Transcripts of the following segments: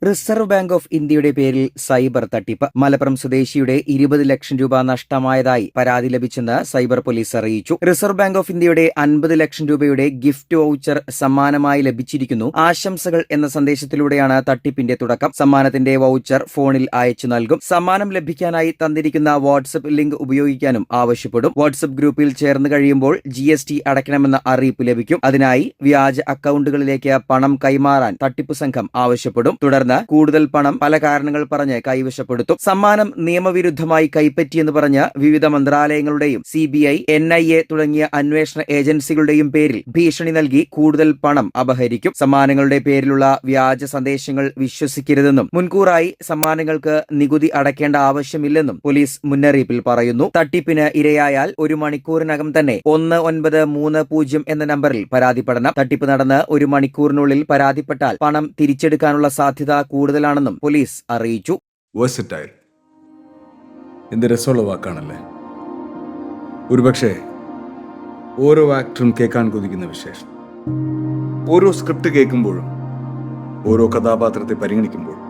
Reserve bank of ഇന്ത്യയുടെ പേരിൽ cyber തട്ടിപ്പ്. മലപ്പുറം സ്വദേശിയുടെ 20 ലക്ഷം രൂപ നഷ്ടമായതായി പരാതി ലഭിച്ചെന്ന് സൈബർ പോലീസ് അറിയിച്ചു. റിസർവ് ബാങ്ക് ഓഫ് ഇന്ത്യയുടെ 50 ലക്ഷം രൂപയുടെ ഗിഫ്റ്റ് വൗച്ചർ സമ്മാനമായി ലഭിച്ചിരിക്കുന്നു. ആശംസകൾ എന്ന സന്ദേശത്തിലൂടെയാണ് തട്ടിപ്പിന്റെ തുടക്കം. സമ്മാനത്തിന്റെ വൗച്ചർ ഫോണിൽ അയച്ചു നൽകും. സമ്മാനം ലഭിക്കാനായി തന്നിരിക്കുന്ന വാട്സ്ആപ്പ് ലിങ്ക് ഉപയോഗിക്കാനും ആവശ്യപ്പെടും. വാട്സ്ആപ്പ് ഗ്രൂപ്പിൽ ചേർന്ന് കഴിയുമ്പോൾ GST അടയ്ക്കണമെന്ന അറിയിപ്പ് ലഭിക്കും. അതിനായി വ്യാജ അക്കൗണ്ടുകളിലേക്ക് പണം കൈമാറാൻ തട്ടിപ്പ് സംഘം ആവശ്യപ്പെടും. തുടർന്ന് കൂടുതൽ പണം പല കാരണങ്ങൾ പറഞ്ഞ് കൈവശപ്പെടുത്തും. സമ്മാനം നിയമവിരുദ്ധമായി കൈപ്പറ്റിയെന്ന് പറഞ്ഞ് വിവിധ മന്ത്രാലയങ്ങളുടെയും CBI, NIA തുടങ്ങിയ അന്വേഷണ ഏജൻസികളുടെയും പേരിൽ ഭീഷണി നൽകി കൂടുതൽ പണം അപഹരിക്കും. സമ്മാനങ്ങളുടെ പേരിലുള്ള വ്യാജ സന്ദേശങ്ങൾ വിശ്വസിക്കരുതെന്നും മുൻകൂറായി സമ്മാനങ്ങൾക്ക് നികുതി അടയ്ക്കേണ്ട ആവശ്യമില്ലെന്നും പോലീസ് മുന്നറിയിപ്പിൽ പറയുന്നു. തട്ടിപ്പിന് ഇരയായാൽ 1 മണിക്കൂറിനകം തന്നെ 1930 എന്ന നമ്പറിൽ പരാതിപ്പെടണം. തട്ടിപ്പ് നടന്ന് 1 മണിക്കൂറിനുള്ളിൽ പരാതിപ്പെട്ടാൽ പണം തിരിച്ചെടുക്കാനുള്ള സാധ്യത കൂടുതലാണെന്നും പോലീസ് അറിയിച്ചു. വേഴ്സറ്റൈൽ എന്ത് രസമുള്ള വാക്കാണല്ലേ. ഒരുപക്ഷെ ഓരോ ആക്ടറും കേൾക്കാൻ കൊതിക്കുന്ന വിശേഷം. ഓരോ സ്ക്രിപ്റ്റ് കേൾക്കുമ്പോഴും ഓരോ കഥാപാത്രത്തെ പരിഗണിക്കുമ്പോഴും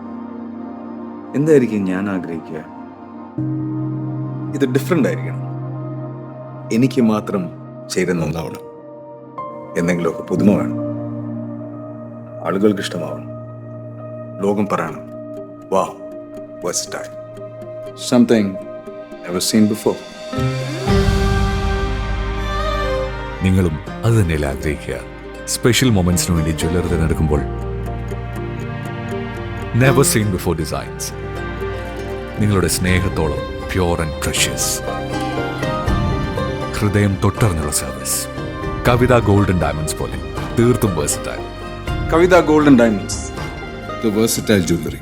എന്തായിരിക്കും ഞാൻ ആഗ്രഹിക്കുക? ഇത് ഡിഫറെന്റ് ആയിരിക്കണം. എനിക്ക് മാത്രം ചേരുന്ന ഒന്നാവണം. എന്തെങ്കിലുമൊക്കെ പുതുമ വേണം. ആളുകൾക്ക് ഇഷ്ടമാവണം. ലോകം പറയണം, wow, versatile. Something never seen before. നിങ്ങളും അത് തന്നെയല്ലേ ആഗ്രഹിക്കുക? സ്പെഷ്യൽ മൊമെന്റ്സിന് വേണ്ടി ജ്വല്ലറി തിരഞ്ഞെടുക്കുമ്പോൾ നെവർ സീൻ ബിഫോർ ഡിസൈൻസ്. നിങ്ങളുടെ സ്നേഹത്തോളം പ്യോർ ആൻഡ് പ്രഷ്യസ്, ഹൃദയം തൊട്ടറിഞ്ഞുള്ള സർവീസ്. കവിത ഗോൾഡൻ ഡയമണ്ട്സ് പോലെ തീർത്തും versatile. Kavitha golden diamonds, the versatile jewelry.